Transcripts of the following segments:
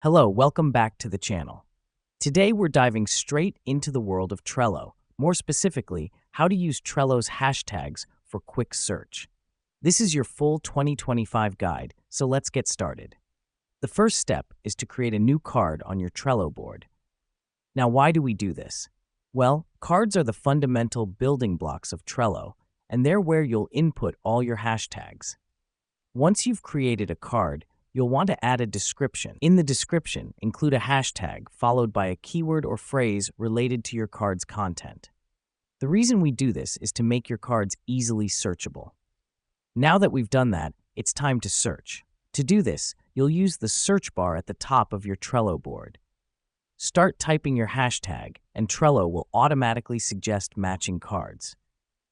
Hello, welcome back to the channel. Today we're diving straight into the world of Trello, more specifically, how to use Trello's hashtags for quick search. This is your full 2025 guide, so let's get started. The first step is to create a new card on your Trello board. Now, why do we do this? Well, cards are the fundamental building blocks of Trello, and they're where you'll input all your hashtags. Once you've created a card, you'll want to add a description. In the description, include a hashtag followed by a keyword or phrase related to your card's content. The reason we do this is to make your cards easily searchable. Now that we've done that, it's time to search. To do this, you'll use the search bar at the top of your Trello board. Start typing your hashtag, and Trello will automatically suggest matching cards.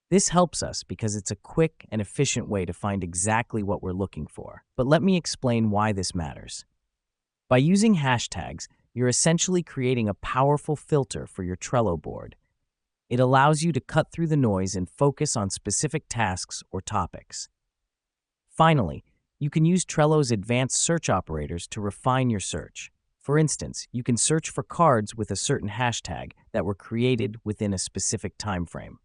This helps us because it's a quick and efficient way to find exactly what we're looking for. But let me explain why this matters. By using hashtags, you're essentially creating a powerful filter for your Trello board. It allows you to cut through the noise and focus on specific tasks or topics. Finally, you can use Trello's advanced search operators to refine your search. For instance, you can search for cards with a certain hashtag that were created within a specific time frame.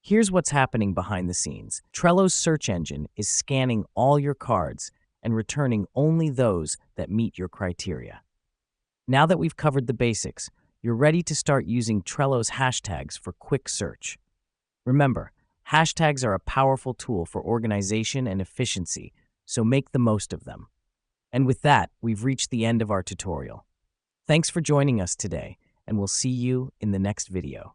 Here's what's happening behind the scenes. Trello's search engine is scanning all your cards and returning only those that meet your criteria. Now that we've covered the basics, you're ready to start using Trello's hashtags for quick search. Remember, hashtags are a powerful tool for organization and efficiency, so make the most of them. And with that, we've reached the end of our tutorial. Thanks for joining us today, and we'll see you in the next video.